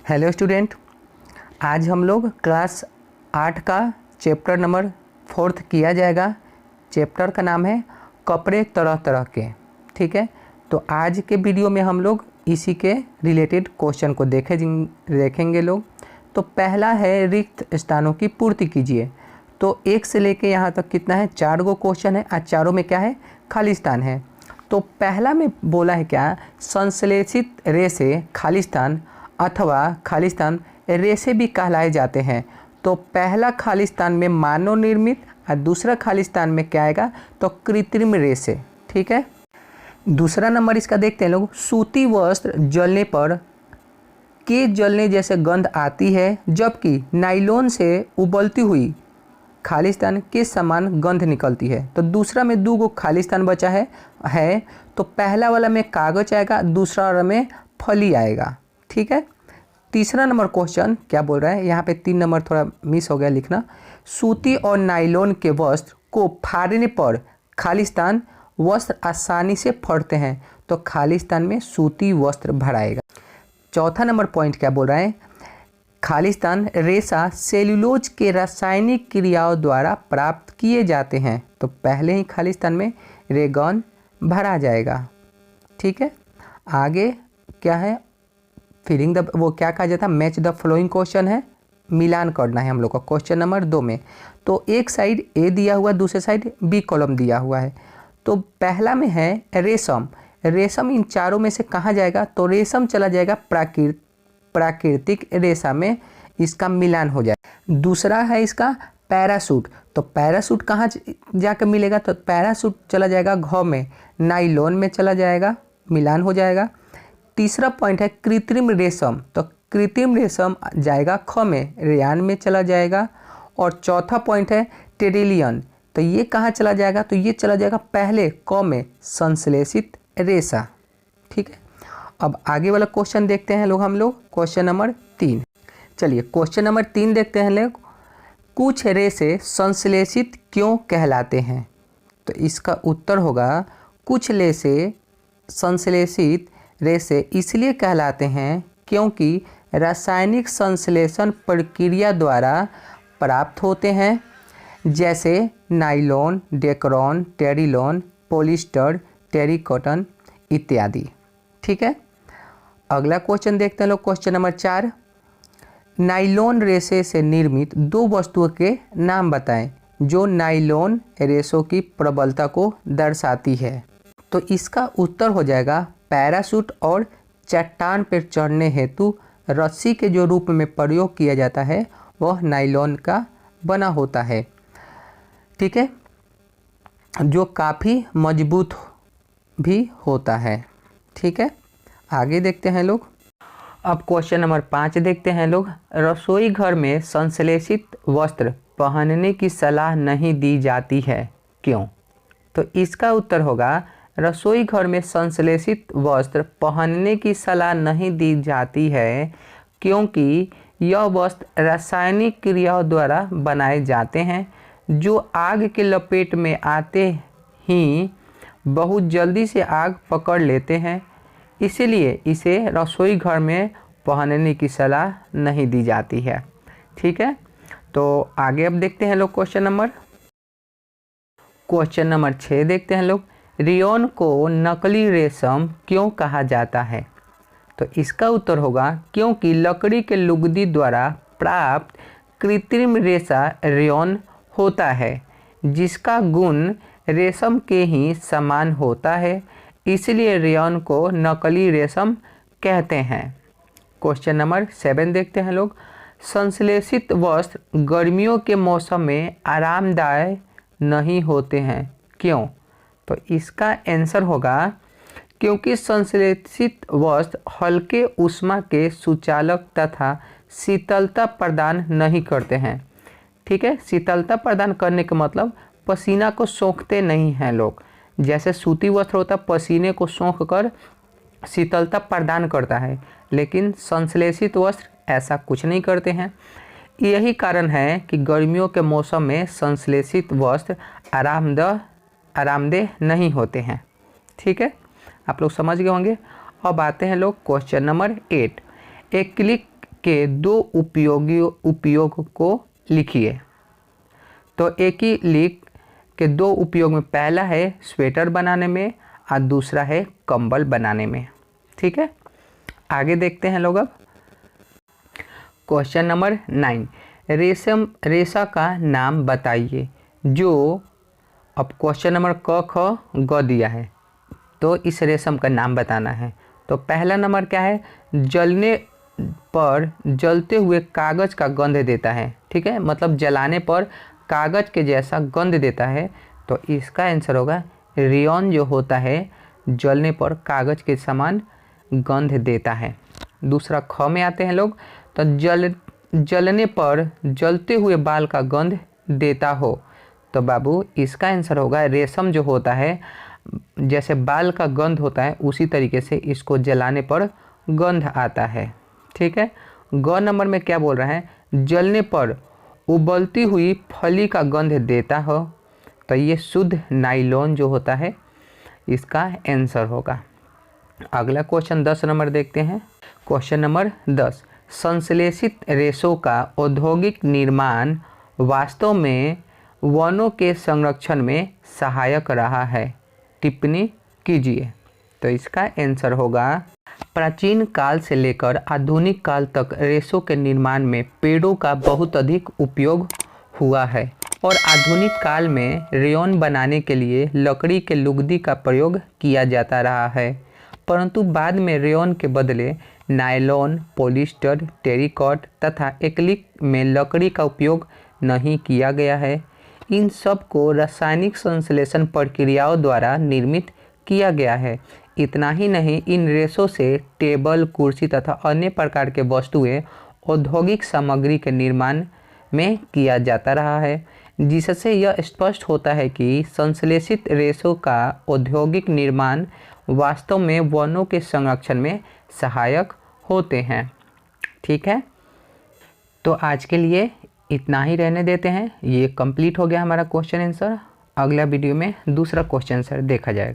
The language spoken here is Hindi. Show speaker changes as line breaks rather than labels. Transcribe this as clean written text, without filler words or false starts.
हेलो स्टूडेंट, आज हम लोग क्लास 8 का चैप्टर नंबर 4 किया जाएगा। चैप्टर का नाम है कपड़े तरह तरह के। ठीक है, तो आज के वीडियो में हम लोग इसी के रिलेटेड क्वेश्चन को देखेंगे लोग। तो पहला है रिक्त स्थानों की पूर्ति कीजिए। तो 1 से लेके यहाँ तक कितना है, 4 गो क्वेश्चन है। आज चारों में क्या है, खाली स्थान है। तो पहला में बोला है क्या, संश्लेषित रेशे खाली स्थान अथवा खाली स्थान रेशे भी कहलाए जाते हैं। तो पहला खाली स्थान में मानव निर्मित और दूसरा खाली स्थान में क्या आएगा, तो कृत्रिम रेशे। ठीक है, दूसरा नंबर इसका देखते हैं लोग। सूती वस्त्र जलने पर के जलने जैसे गंध आती है, जबकि नायलॉन से उबलती हुई खाली स्थान के समान गंध निकलती है। तो दूसरा में 2 गो खाली स्थान बचा है। तो पहला वाला में कागज आएगा, दूसरा वाला में फली आएगा। ठीक है, तीसरा नंबर क्वेश्चन क्या बोल रहा है, यहाँ पे 3 नंबर थोड़ा मिस हो गया लिखना। सूती और नायलॉन के वस्त्र को फाड़ने पर खाली स्थान वस्त्र आसानी से फटते हैं। तो खाली स्थान में सूती वस्त्र भराएगा। चौथा नंबर पॉइंट क्या बोल रहा है, खाली स्थान रेशा सेल्यूलोज के रासायनिक क्रियाओं द्वारा प्राप्त किए जाते हैं। तो पहले ही खाली स्थान में रेगन भरा जाएगा। ठीक है, आगे क्या है, फिलिंग द वो क्या कहा जाता है, मैच द फ्लोइंग क्वेश्चन है, मिलान करना है हम लोग को क्वेश्चन नंबर 2 में। तो एक साइड ए दिया हुआ, दूसरे साइड बी कॉलम दिया हुआ है। तो पहला में है रेशम। रेशम इन चारों में से कहाँ जाएगा, तो रेशम चला जाएगा प्राकृतिक रेशा में, इसका मिलान हो जाए। दूसरा है इसका पैरासूट। तो पैरासूट कहाँ जाकर मिलेगा, तो पैरासूट चला जाएगा घ में, नाइलॉन में चला जाएगा, मिलान हो जाएगा। तीसरा पॉइंट है कृत्रिम रेशम। तो कृत्रिम रेशम जाएगा ख में, रेयान में चला जाएगा। और चौथा पॉइंट है टेरिलियन। तो ये कहाँ चला जाएगा, तो ये चला जाएगा पहले क में, संश्लेषित रेशा। ठीक है, अब आगे वाला क्वेश्चन देखते हैं लोग हम लोग, क्वेश्चन नंबर 3। चलिए क्वेश्चन नंबर 3 देखते हैं लोग। कुछ रेशे संश्लेषित क्यों कहलाते हैं। तो इसका उत्तर होगा, कुछ रेशे संश्लेषित रेशे इसलिए कहलाते हैं क्योंकि रासायनिक संश्लेषण प्रक्रिया द्वारा प्राप्त होते हैं, जैसे nylon, Dacron, terylene, polyester, terry cotton इत्यादि। ठीक है, अगला क्वेश्चन देखते हैं लोग, क्वेश्चन नंबर 4। नायलॉन रेशे से निर्मित 2 वस्तुओं के नाम बताएं जो नायलॉन रेशों की प्रबलता को दर्शाती है। तो इसका उत्तर हो जाएगा पैरासूट और चट्टान पर चढ़ने हेतु रस्सी के जो रूप में प्रयोग किया जाता है वह नायलॉन का बना होता है। ठीक है, जो काफ़ी मजबूत भी होता है। ठीक है, आगे देखते हैं लोग। अब क्वेश्चन नंबर 5 देखते हैं लोग। रसोई घर में संश्लेषित वस्त्र पहनने की सलाह नहीं दी जाती है, क्यों। तो इसका उत्तर होगा, रसोई घर में संश्लेषित वस्त्र पहनने की सलाह नहीं दी जाती है क्योंकि यह वस्त्र रासायनिक क्रियाओं द्वारा बनाए जाते हैं जो आग के लपेट में आते ही बहुत जल्दी से आग पकड़ लेते हैं। इसलिए इसे रसोई घर में पहनने की सलाह नहीं दी जाती है। ठीक है, तो आगे अब देखते हैं लोग क्वेश्चन नंबर 6 देखते हैं लोग। रेयॉन को नकली रेशम क्यों कहा जाता है। तो इसका उत्तर होगा, क्योंकि लकड़ी के लुगदी द्वारा प्राप्त कृत्रिम रेशा रेयॉन होता है, जिसका गुण रेशम के ही समान होता है, इसलिए रेयॉन को नकली रेशम कहते हैं। क्वेश्चन नंबर 7 देखते हैं लोग। संश्लेषित वस्त्र गर्मियों के मौसम में आरामदायक नहीं होते हैं, क्यों। तो इसका आंसर होगा, क्योंकि संश्लेषित वस्त्र हल्के ऊष्मा के सुचालक तथा शीतलता प्रदान नहीं करते हैं। ठीक है, शीतलता प्रदान करने का मतलब पसीना को सोखते नहीं हैं लोग। जैसे सूती वस्त्र होता है, पसीने को सोख कर शीतलता प्रदान करता है, लेकिन संश्लेषित वस्त्र ऐसा कुछ नहीं करते हैं। यही कारण है कि गर्मियों के मौसम में संश्लेषित वस्त्र आरामदेह नहीं होते हैं। ठीक है, आप लोग समझ गए होंगे। अब आते हैं लोग क्वेश्चन नंबर 8। एक के दो उपयोग को लिखिए। तो एक ही लिख के दो उपयोग में, पहला है स्वेटर बनाने में और दूसरा है कंबल बनाने में। ठीक है, आगे देखते हैं लोग। अब क्वेश्चन नंबर 9, रेशा का नाम बताइए। जो अब क्वेश्चन नंबर क ख ग दिया है, तो इस रेशम का नाम बताना है। तो पहला नंबर क्या है, जलने पर जलते हुए कागज का गंध देता है। ठीक है, मतलब जलाने पर कागज के जैसा गंध देता है। तो इसका आंसर होगा रेयॉन, जो होता है जलने पर कागज के समान गंध देता है। दूसरा ख में आते हैं लोग। तो जलने पर जलते हुए बाल का गंध देता हो। तो बाबू इसका आंसर होगा रेशम, जो होता है जैसे बाल का गंध होता है उसी तरीके से इसको जलाने पर गंध आता है। ठीक है, ग नंबर में क्या बोल रहा है, जलने पर उबलती हुई फली का गंध देता हो। तो ये शुद्ध नायलॉन जो होता है इसका आंसर होगा। अगला क्वेश्चन 10 नंबर देखते हैं। क्वेश्चन नंबर 10, संश्लेषित रेशों का औद्योगिक निर्माण वास्तव में वनों के संरक्षण में सहायक रहा है, टिप्पणी कीजिए। तो इसका आंसर होगा प्राचीन काल से लेकर आधुनिक काल तक रेशों के निर्माण में पेड़ों का बहुत अधिक उपयोग हुआ है और आधुनिक काल में रेयॉन बनाने के लिए लकड़ी के लुगदी का प्रयोग किया जाता रहा है, परंतु बाद में रेयॉन के बदले नायलॉन, पॉलिस्टर, टेरिकॉट तथा एक्रिलिक में लकड़ी का उपयोग नहीं किया गया है। इन सब को रासायनिक संश्लेषण प्रक्रियाओं द्वारा निर्मित किया गया है। इतना ही नहीं, इन रेशों से टेबल, कुर्सी तथा अन्य प्रकार के वस्तुएं औद्योगिक सामग्री के निर्माण में किया जाता रहा है, जिससे यह स्पष्ट होता है कि संश्लेषित रेशों का औद्योगिक निर्माण वास्तव में वनों के संरक्षण में सहायक होते हैं। ठीक है, तो आज के लिए इतना ही रहने देते हैं। ये कंप्लीट हो गया हमारा क्वेश्चन आंसर। अगला वीडियो में दूसरा क्वेश्चन आंसर देखा जाएगा।